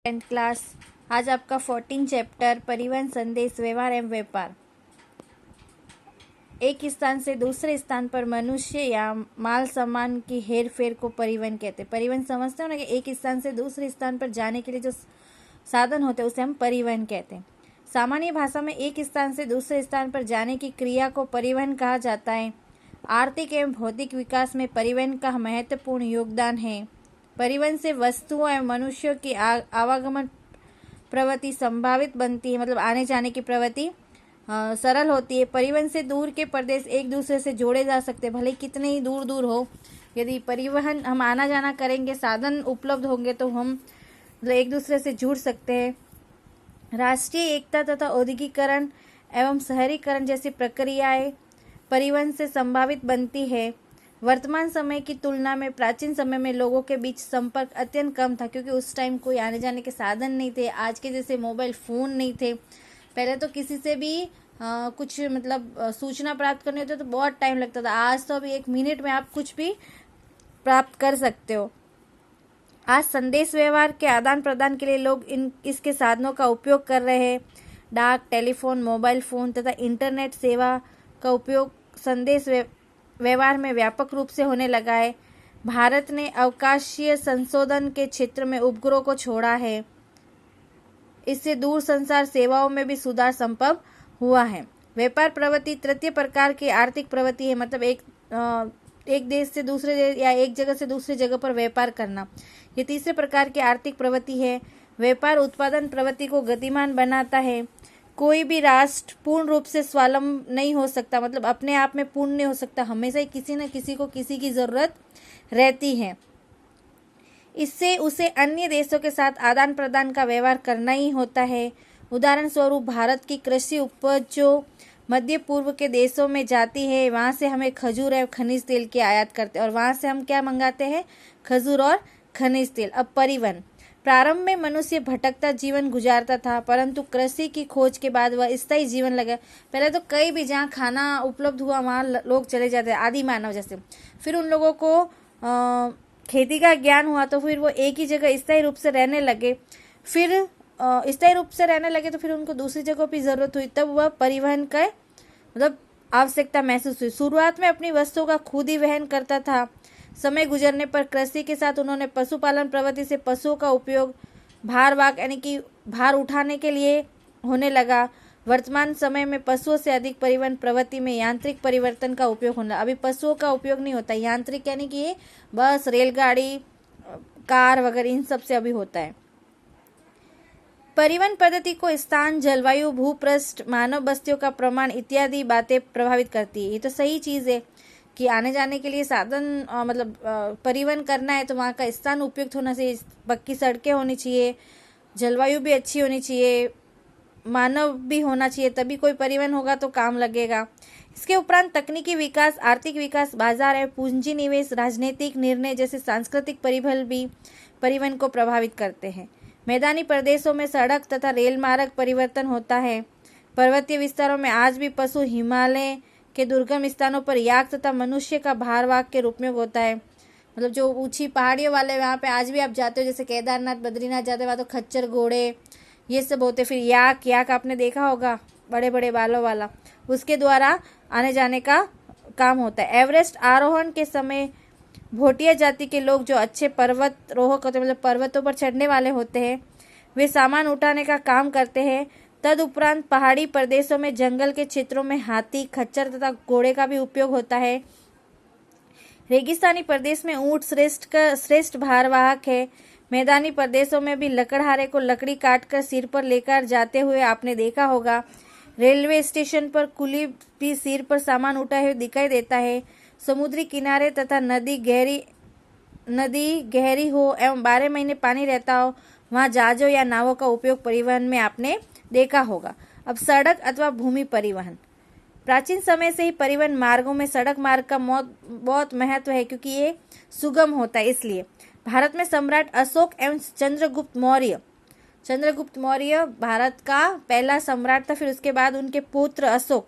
10th class. आज आपका 14 chapter परिवहन संदेश व्यवहार एवं व्यापार। एक स्थान से दूसरे स्थान पर मनुष्य या माल सामान की हेर फेर को परिवहन कहते हैं। परिवहन समझते हो ना कि एक स्थान से दूसरे स्थान पर जाने के लिए जो साधन होते हैं उसे हम परिवहन कहते हैं। सामान्य भाषा में एक स्थान से दूसरे स्थान पर जाने की क्रिया को परिवहन कहा जाता है। आर्थिक एवं भौतिक विकास में परिवहन का महत्वपूर्ण योगदान है। परिवहन से वस्तुओं एवं मनुष्यों की आवागमन प्रवृत्ति संभावित बनती है, मतलब आने जाने की प्रवृत्ति सरल होती है। परिवहन से दूर के प्रदेश एक दूसरे से जोड़े जा सकते हैं, भले कितने ही दूर दूर हो। यदि परिवहन हम आना जाना करेंगे, साधन उपलब्ध होंगे तो हम एक दूसरे से जुड़ सकते हैं। राष्ट्रीय एकता तथा औद्योगिकरण एवं शहरीकरण जैसी प्रक्रियाएं परिवहन से संभावित बनती है। वर्तमान समय की तुलना में प्राचीन समय में लोगों के बीच संपर्क अत्यंत कम था, क्योंकि उस टाइम कोई आने जाने के साधन नहीं थे। आज के जैसे मोबाइल फ़ोन नहीं थे। पहले तो किसी से भी कुछ सूचना प्राप्त करनी होती तो बहुत टाइम लगता था। आज तो अभी 1 मिनट में आप कुछ भी प्राप्त कर सकते हो। आज संदेश व्यवहार के आदान प्रदान के लिए लोग इसके साधनों का उपयोग कर रहे हैं। डाक, टेलीफोन, मोबाइल फ़ोन तथा इंटरनेट सेवा का उपयोग संदेश व्यवहार में व्यापक रूप से होने लगा है। भारत ने अवकाशीय संशोधन के क्षेत्र में उपग्रह को छोड़ा है। इससे दूर संचार सेवाओं में भी सुधार संभव हुआ है। व्यापार प्रवृत्ति तृतीय प्रकार की आर्थिक प्रवृत्ति है, मतलब एक देश से दूसरे देश या एक जगह से दूसरी जगह पर व्यापार करना। ये तीसरे प्रकार की आर्थिक प्रवृत्ति है। व्यापार उत्पादन प्रवृत्ति को गतिमान बनाता है। कोई भी राष्ट्र पूर्ण रूप से स्वावलंबी नहीं हो सकता, मतलब अपने आप में पूर्ण नहीं हो सकता। हमेशा ही किसी न किसी को किसी की ज़रूरत रहती है। इससे उसे अन्य देशों के साथ आदान प्रदान का व्यवहार करना ही होता है। उदाहरण स्वरूप भारत की कृषि उपज जो मध्य पूर्व के देशों में जाती है, वहाँ से हमें खजूर और खनिज तेल की आयात करते हैं, और वहाँ से हम क्या मंगाते हैं? खजूर और खनिज तेल। अब परिवहन। प्रारंभ में मनुष्य भटकता जीवन गुजारता था, परंतु कृषि की खोज के बाद वह स्थायी जीवन लगा। पहले तो कहीं भी जहाँ खाना उपलब्ध हुआ वहाँ लोग चले जाते, आदि मानव जैसे। फिर उन लोगों को खेती का ज्ञान हुआ तो फिर वो एक ही जगह स्थायी रूप से रहने लगे। फिर स्थायी रूप से रहने लगे तो फिर उनको दूसरी जगह की ज़रूरत हुई, तब वह परिवहन का आवश्यकता महसूस हुई। शुरुआत में अपनी वस्तुओं का खुद ही वहन करता था। समय गुजरने पर कृषि के साथ उन्होंने पशुपालन प्रवृत्ति से पशुओं का उपयोग भारवाहक यानी कि भार उठाने के लिए होने लगा। वर्तमान समय में पशुओं से अधिक परिवहन प्रवृत्ति में यांत्रिक परिवर्तन का उपयोग होना। अभी पशुओं का उपयोग नहीं होता, यांत्रिक यानी कि बस, रेलगाड़ी, कार वगैरह इन सब से अभी होता है। परिवहन पद्धति को स्थान, जलवायु, भूपृष्ठ, मानव बस्तियों का प्रमाण इत्यादि बातें प्रभावित करती है। ये तो सही चीज़ है कि आने जाने के लिए साधन परिवहन करना है तो वहाँ का स्थान उपयुक्त होना चाहिए, पक्की सड़कें होनी चाहिए, जलवायु भी अच्छी होनी चाहिए, मानव भी होना चाहिए, तभी कोई परिवहन होगा तो काम लगेगा। इसके उपरांत तकनीकी विकास, आर्थिक विकास, बाजार एवं पूंजी निवेश, राजनीतिक निर्णय जैसे सांस्कृतिक परिबल भी परिवहन को प्रभावित करते हैं। मैदानी प्रदेशों में सड़क तथा रेल मार्ग परिवर्तन होता है। पर्वतीय विस्तारों में आज भी पशु, हिमालय के दुर्गम स्थानों पर याक तथा मनुष्य का भारवाहक के रूप में होता है। मतलब जो ऊंची पहाड़ियों वाले वहाँ पे आज भी आप जाते हो, जैसे केदारनाथ, बद्रीनाथ जाते हो, वहाँ तो खच्चर, घोड़े ये सब होते। फिर याक आपने देखा होगा, बड़े बड़े बालों वाला, उसके द्वारा आने जाने का काम होता है। एवरेस्ट आरोहण के समय भोटिया जाति के लोग जो अच्छे पर्वतारोहक होते हैं, मतलब पर्वतों पर चढ़ने वाले होते हैं, वे सामान उठाने का काम करते हैं। तदुपरांत पहाड़ी प्रदेशों में जंगल के क्षेत्रों में हाथी, खच्चर तथा घोड़े का भी उपयोग होता है। रेगिस्तानी प्रदेश में ऊंट श्रेष्ठ भारवाहक है। मैदानी प्रदेशों में भी लकड़हारे को लकड़ी काटकर सिर पर लेकर जाते हुए आपने देखा होगा। रेलवे स्टेशन पर कुली भी सिर पर सामान उठाए हुए दिखाई देता है। समुद्री किनारे तथा नदी गहरी हो एवं 12 महीने पानी रहता हो, वहाँ जहाजों या नावों का उपयोग परिवहन में आपने देखा होगा। अब सड़क अथवा भूमि परिवहन। प्राचीन समय से ही परिवहन मार्गों में सड़क मार्ग का बहुत महत्व है, क्योंकि ये सुगम होता है। इसलिए भारत में सम्राट अशोक एवं चंद्रगुप्त मौर्य भारत का पहला सम्राट था। फिर उसके बाद उनके पुत्र अशोक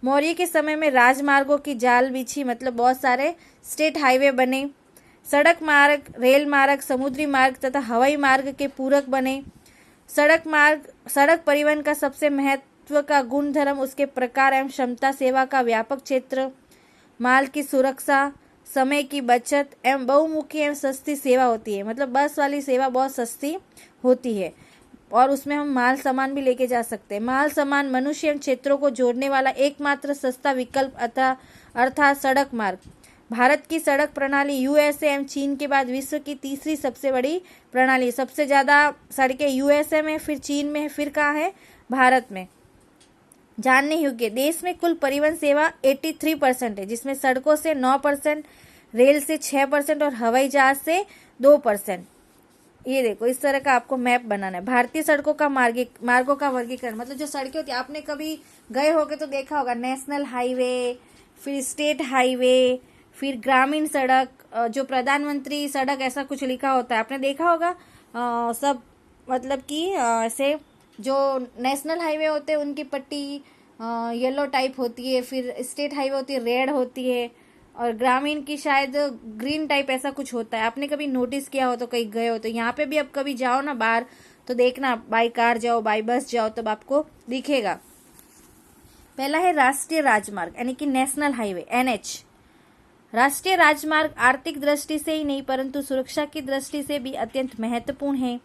मौर्य के समय में राजमार्गों की जाल बिछी, मतलब बहुत सारे स्टेट हाईवे बने। सड़क मार्ग, रेल मार्ग, समुद्री मार्ग तथा हवाई मार्ग के पूरक बने। सड़क परिवहन का सबसे महत्व का गुणधर्म उसके प्रकार एवं क्षमता, सेवा का व्यापक क्षेत्र, माल की सुरक्षा, समय की बचत एवं बहुमुखी एवं सस्ती सेवा होती है। मतलब बस वाली सेवा बहुत सस्ती होती है और उसमें हम माल सामान भी लेके जा सकते हैं। माल सामान, मनुष्य एवं क्षेत्रों को जोड़ने वाला एकमात्र सस्ता विकल्प अर्थात सड़क मार्ग। भारत की सड़क प्रणाली यूएसए एवं चीन के बाद विश्व की तीसरी सबसे बड़ी प्रणाली। सबसे ज़्यादा सड़कें यूएसए में, फिर चीन में, फिर कहाँ है? भारत में। जानने योग्य, देश में कुल परिवहन सेवा 83% है, जिसमें सड़कों से 9%, रेल से 6% और हवाई जहाज से 2%। ये देखो, इस तरह का आपको मैप बनाना है। भारतीय सड़कों का मार्गों का वर्गीकरण, मतलब जो सड़कें होती है, आपने कभी गए होगे तो देखा होगा, नेशनल हाईवे, फिर स्टेट हाईवे, फिर ग्रामीण सड़क, जो प्रधानमंत्री सड़क, ऐसा कुछ लिखा होता है, आपने देखा होगा। सब मतलब कि ऐसे जो नेशनल हाईवे होते हैं उनकी पट्टी येलो टाइप होती है, फिर स्टेट हाईवे होती है रेड होती है, और ग्रामीण की शायद ग्रीन टाइप ऐसा कुछ होता है। आपने कभी नोटिस किया हो तो, कहीं गए हो तो। यहाँ पे भी अब कभी जाओ ना बाहर तो देखना, बाई कार जाओ, बाई बस जाओ, तब आपको दिखेगा। पहला है राष्ट्रीय राजमार्ग, यानी कि नेशनल हाईवे, NH। राष्ट्रीय राजमार्ग आर्थिक दृष्टि से ही नहीं परंतु सुरक्षा की दृष्टि से भी अत्यंत महत्वपूर्ण है।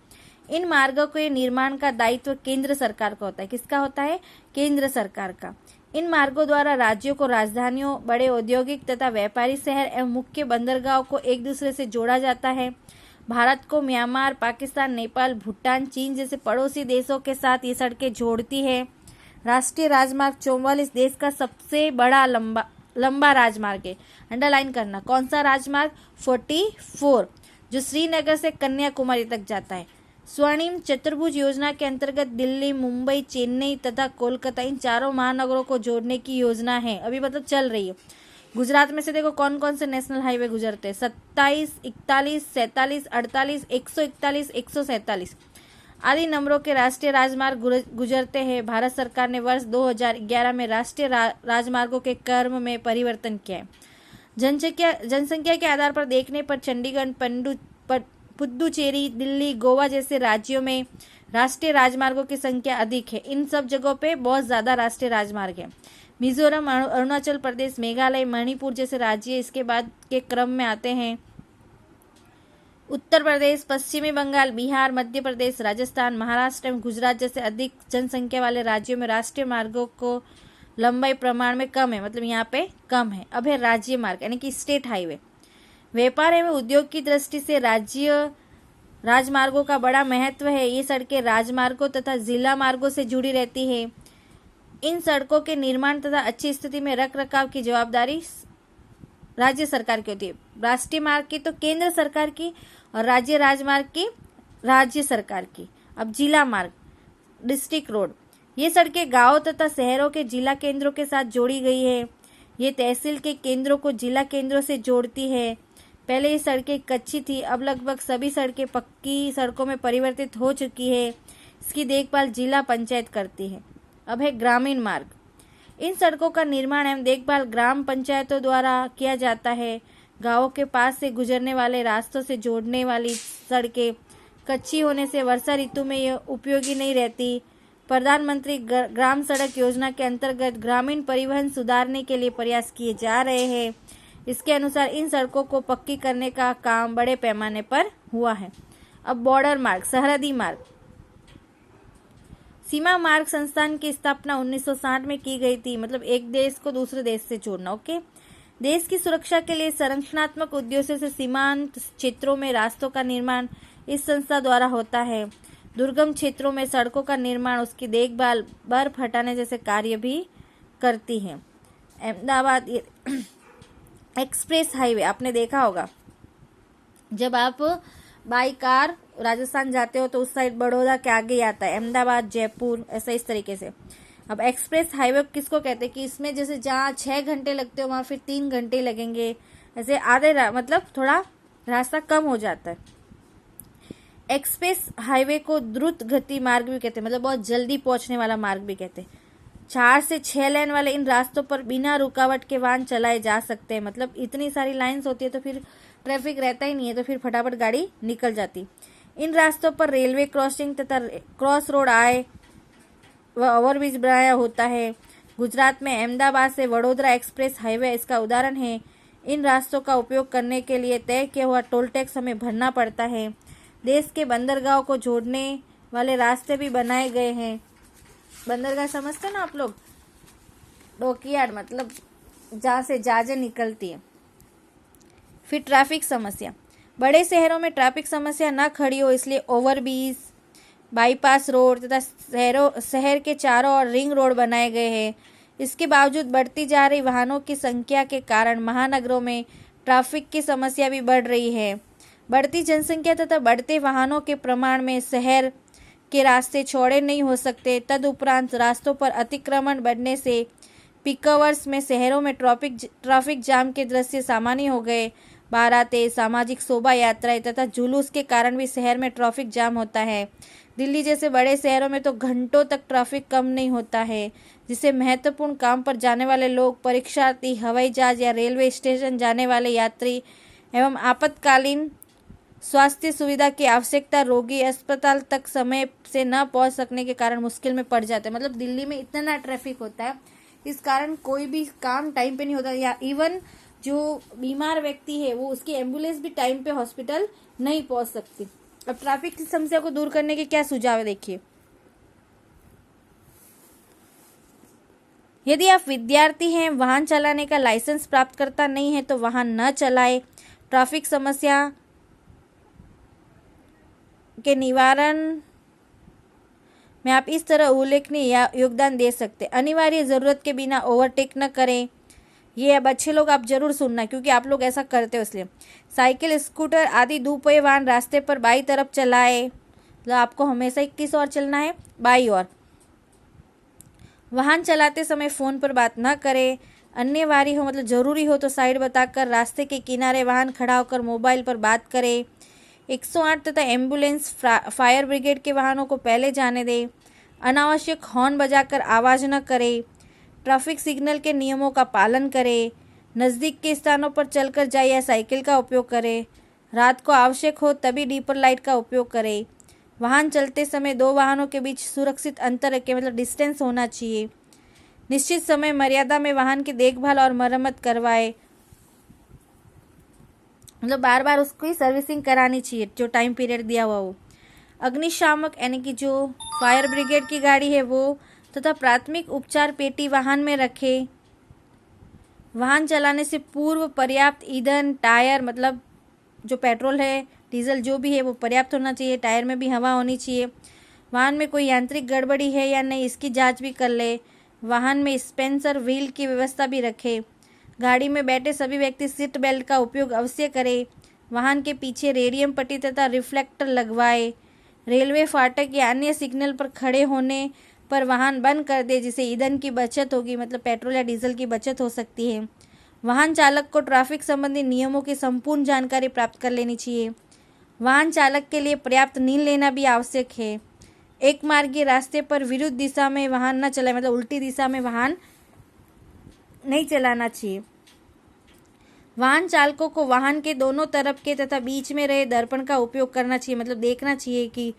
इन मार्गों के निर्माण का दायित्व केंद्र सरकार का होता है। किसका होता है? केंद्र सरकार का। इन मार्गों द्वारा राज्यों को राजधानियों, बड़े औद्योगिक तथा व्यापारी शहर एवं मुख्य बंदरगाहों को एक दूसरे से जोड़ा जाता है। भारत को म्यांमार, पाकिस्तान, नेपाल, भूटान, चीन जैसे पड़ोसी देशों के साथ ये सड़कें जोड़ती है। राष्ट्रीय राजमार्ग 44 देश का सबसे बड़ा लंबा राजमार्ग है। अंडरलाइन करना, कौन सा राजमार्ग? 44, जो श्रीनगर से कन्याकुमारी तक जाता है। स्वर्णिम चतुर्भुज योजना के अंतर्गत दिल्ली, मुंबई, चेन्नई तथा कोलकाता, इन चारों महानगरों को जोड़ने की योजना है, अभी मतलब चल रही है। गुजरात में से देखो कौन कौन से नेशनल हाईवे गुजरते हैं? 27, 41, 47, 48, 141, 147 आदि नंबरों के राष्ट्रीय राजमार्ग गुजरते हैं। भारत सरकार ने वर्ष 2011 में राष्ट्रीय राजमार्गों के क्रम में परिवर्तन किया है। जनसंख्या के आधार पर देखने पर चंडीगढ़, पुदुचेरी, दिल्ली, गोवा जैसे राज्यों में राष्ट्रीय राजमार्गों की संख्या अधिक है। इन सब जगहों पे बहुत ज़्यादा राष्ट्रीय राजमार्ग है। मिजोरम, अरुणाचल प्रदेश, मेघालय, मणिपुर जैसे राज्य इसके बाद के क्रम में आते हैं। उत्तर प्रदेश, पश्चिमी बंगाल, बिहार, मध्य प्रदेश, राजस्थान, महाराष्ट्र एवं गुजरात जैसे अधिक जनसंख्या वाले राज्यों में राष्ट्रीय मार्गों को लंबाई प्रमाण में कम है, मतलब यहाँ पे कम है। अब है राज्य मार्ग, यानी कि स्टेट हाईवे। व्यापार एवं उद्योग की दृष्टि से राज्य राजमार्गों का बड़ा महत्व है। ये सड़कें राजमार्गों तथा जिला मार्गों से जुड़ी रहती है। इन सड़कों के निर्माण तथा अच्छी स्थिति में रख रखाव की जवाबदारी राज्य सरकार की होती है। राष्ट्रीय मार्ग की तो केंद्र सरकार की, और राज्य राजमार्ग की राज्य सरकार की। अब जिला मार्ग, डिस्ट्रिक्ट रोड, ये सड़कें गांवों तथा शहरों के जिला केंद्रों के साथ जोड़ी गई है। ये तहसील के केंद्रों को जिला केंद्रों से जोड़ती है। पहले ये सड़कें कच्ची थी, अब लगभग सभी सड़कें पक्की सड़कों में परिवर्तित हो चुकी है। इसकी देखभाल जिला पंचायत करती है। अब है ग्रामीण मार्ग। इन सड़कों का निर्माण एवं देखभाल ग्राम पंचायतों द्वारा किया जाता है। गांवों के पास से गुजरने वाले रास्तों से जोड़ने वाली सड़कें कच्ची होने से वर्षा ऋतु में यह उपयोगी नहीं रहती। प्रधानमंत्री ग्राम सड़क योजना के अंतर्गत ग्रामीण परिवहन सुधारने के लिए प्रयास किए जा रहे हैं। इसके अनुसार इन सड़कों को पक्की करने का काम बड़े पैमाने पर हुआ है। अब बॉर्डर मार्ग, सरहदी मार्ग। सीमा मार्ग संस्थान की स्थापना 1960 में की गई थी, मतलब एक देश को दूसरे देश से जोड़ना। ओके, देश की सुरक्षा के लिए संरचनात्मक उद्देश्यों से सीमांत क्षेत्रों में रास्तों का निर्माण इस संस्था द्वारा होता है। दुर्गम क्षेत्रों में सड़कों का निर्माण, उसकी देखभाल, बर्फ हटाने जैसे कार्य भी करती है। अहमदाबाद एक्सप्रेस हाईवे आपने देखा होगा, जब आप बाई कार राजस्थान जाते हो तो उस साइड बड़ौदा के आगे ही आता है अहमदाबाद, जयपुर, ऐसा इस तरीके से। अब एक्सप्रेस हाईवे किसको कहते हैं कि इसमें जैसे जहाँ 6 घंटे लगते हो वहाँ फिर 3 घंटे लगेंगे, ऐसे आधे मतलब थोड़ा रास्ता कम हो जाता है। एक्सप्रेस हाईवे को द्रुत गति मार्ग भी कहते हैं, मतलब बहुत जल्दी पहुंचने वाला मार्ग भी कहते हैं। 4 से 6 लेन वाले इन रास्तों पर बिना रुकावट के वाहन चलाए जा सकते हैं। मतलब इतनी सारी लाइन्स होती है तो फिर ट्रैफिक रहता ही नहीं है तो फिर फटाफट गाड़ी निकल जाती। इन रास्तों पर रेलवे क्रॉसिंग तथा क्रॉस रोड आए व ओवरब्रिज बनाया होता है। गुजरात में अहमदाबाद से वडोदरा एक्सप्रेस हाईवे इसका उदाहरण है। इन रास्तों का उपयोग करने के लिए तय किया हुआ टोल टैक्स हमें भरना पड़ता है। देश के बंदरगाहों को जोड़ने वाले रास्ते भी बनाए गए हैं। बंदरगाह समझते हैं ना आप लोग, डॉकयार्ड मतलब जहाँ से जहाजें निकलती है। फिर ट्रैफिक समस्या, बड़े शहरों में ट्रैफिक समस्या न खड़ी हो इसलिए ओवरब्रिज, बाईपास रोड तथा शहर के चारों ओर रिंग रोड बनाए गए हैं। इसके बावजूद बढ़ती जा रही वाहनों की संख्या के कारण महानगरों में ट्रैफिक की समस्या भी बढ़ रही है। बढ़ती जनसंख्या तथा बढ़ते वाहनों के प्रमाण में शहर के रास्ते चौड़े नहीं हो सकते। तदुपरांत रास्तों पर अतिक्रमण बढ़ने से पीक आवर्स में शहरों में ट्रैफिक जाम के दृश्य सामान्य हो गए। बारातें, सामाजिक शोभा यात्राएं तथा जुलूस के कारण भी शहर में ट्रैफिक जाम होता है। दिल्ली जैसे बड़े शहरों में तो घंटों तक ट्रैफिक कम नहीं होता है, जिससे महत्वपूर्ण काम पर जाने वाले लोग, परीक्षार्थी, हवाई जहाज या रेलवे स्टेशन जाने वाले यात्री एवं आपातकालीन स्वास्थ्य सुविधा की आवश्यकता रोगी अस्पताल तक समय से न पहुंच सकने के कारण मुश्किल में पड़ जाते हैं। मतलब दिल्ली में इतना ट्रैफिक होता है, इस कारण कोई भी काम टाइम पे नहीं होता, या इवन जो बीमार व्यक्ति है वो उसकी एम्बुलेंस भी टाइम पे हॉस्पिटल नहीं पहुंच सकती। अब ट्रैफिक की समस्या को दूर करने के क्या सुझाव है, देखिए। यदि आप विद्यार्थी हैं, वाहन चलाने का लाइसेंस प्राप्त करता नहीं है तो वाहन न चलाएं। ट्रैफिक समस्या के निवारण में आप इस तरह उल्लेखनीय योगदान दे सकते। अनिवार्य जरूरत के बिना ओवरटेक न करें। ये अब अच्छे लोग आप जरूर सुनना, क्योंकि आप लोग ऐसा करते हो इसलिए। साइकिल, स्कूटर आदि दोपहिए वाहन रास्ते पर बाई तरफ चलाए, तो आपको हमेशा किस ओर चलना है, बाई ओर। वाहन चलाते समय फ़ोन पर बात न करें। अनिवार्य हो मतलब ज़रूरी हो तो साइड बताकर रास्ते के किनारे वाहन खड़ा होकर मोबाइल पर बात करें। 108 तथा एम्बुलेंस, फायर ब्रिगेड के वाहनों को पहले जाने दें। अनावश्यक हॉर्न बजाकर आवाज़ न करें। ट्रैफिक सिग्नल के नियमों का पालन करें। नज़दीक के स्थानों पर चलकर जाए या साइकिल का उपयोग करें। रात को आवश्यक हो तभी डीपर लाइट का उपयोग करें। वाहन चलते समय दो वाहनों के बीच सुरक्षित अंतर रखें, मतलब डिस्टेंस होना चाहिए। निश्चित समय मर्यादा में वाहन की देखभाल और मरम्मत करवाए, मतलब बार बार उसकी सर्विसिंग करानी चाहिए जो टाइम पीरियड दिया हुआ हो। अग्निशामक यानी कि जो फायर ब्रिगेड की गाड़ी है वो तथा प्राथमिक उपचार पेटी वाहन में रखें। वाहन चलाने से पूर्व पर्याप्त ईंधन, टायर मतलब जो पेट्रोल है, डीजल जो भी है वो पर्याप्त होना चाहिए। टायर में भी हवा होनी चाहिए। वाहन में कोई यांत्रिक गड़बड़ी है या नहीं इसकी जांच भी कर ले। वाहन में स्पेंसर व्हील की व्यवस्था भी रखें। गाड़ी में बैठे सभी व्यक्ति सीट बेल्ट का उपयोग अवश्य करें। वाहन के पीछे रेडियम पट्टी तथा रिफ्लेक्टर लगवाए। रेलवे फाटक या अन्य सिग्नल पर खड़े होने पर वाहन बंद कर दे, जिससे ईंधन की बचत होगी, मतलब पेट्रोल या डीजल की बचत हो सकती है। वाहन चालक को ट्रैफिक संबंधी नियमों की संपूर्ण जानकारी प्राप्त कर लेनी चाहिए। वाहन चालक के लिए पर्याप्त नींद लेना भी आवश्यक है। एक मार्गीय रास्ते पर विरुद्ध दिशा में वाहन न चलाए, मतलब उल्टी दिशा में वाहन नहीं चलाना चाहिए। वाहन चालकों को वाहन के दोनों तरफ के तथा बीच में रहे दर्पण का उपयोग करना चाहिए, मतलब देखना चाहिए कि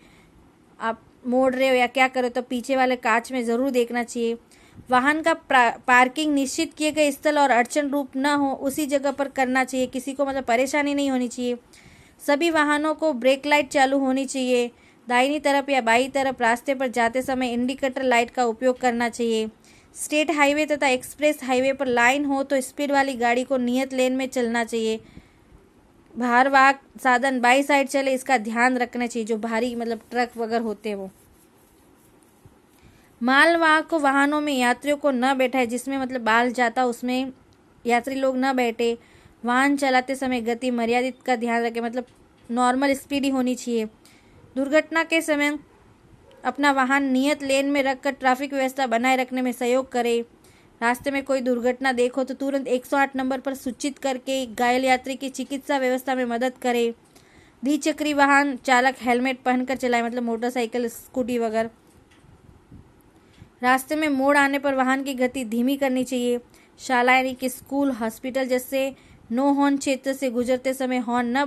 आप मोड़ रहे हो या क्या करो तो पीछे वाले कांच में ज़रूर देखना चाहिए। वाहन का पार्किंग निश्चित किए गए स्थल और अड़चन रूप न हो उसी जगह पर करना चाहिए। किसी को मतलब परेशानी नहीं होनी चाहिए। सभी वाहनों को ब्रेक लाइट चालू होनी चाहिए। दाहिनी तरफ या बाईं तरफ रास्ते पर जाते समय इंडिकेटर लाइट का उपयोग करना चाहिए। स्टेट हाईवे तथा एक्सप्रेस हाईवे पर लाइन हो तो स्पीड वाली गाड़ी को नियत लेन में चलना चाहिए। भारवाहक साधन बाई साइड चले इसका ध्यान रखना चाहिए, जो भारी मतलब ट्रक वगैरह होते हैं वो। मालवाहक वाहनों में यात्रियों को न बैठाए, जिसमें मतलब बाल जाता उसमें यात्री लोग न बैठे। वाहन चलाते समय गति मर्यादित का ध्यान रखें, मतलब नॉर्मल स्पीड ही होनी चाहिए। दुर्घटना के समय अपना वाहन नियत लेन में रखकर ट्रैफिक व्यवस्था बनाए रखने में सहयोग करें। रास्ते में कोई दुर्घटना देखो तो तुरंत 108 नंबर पर सूचित करके घायल यात्री की चिकित्सा व्यवस्था में मदद करें। द्विचक्री वाहन चालक हेलमेट पहनकर चलाए, मतलब मोटरसाइकिल, स्कूटी वगैरह। रास्ते में मोड़ आने पर वाहन की गति धीमी करनी चाहिए। शाला यानी कि स्कूल, हॉस्पिटल जैसे नो हॉर्न क्षेत्र से गुजरते समय हॉर्न न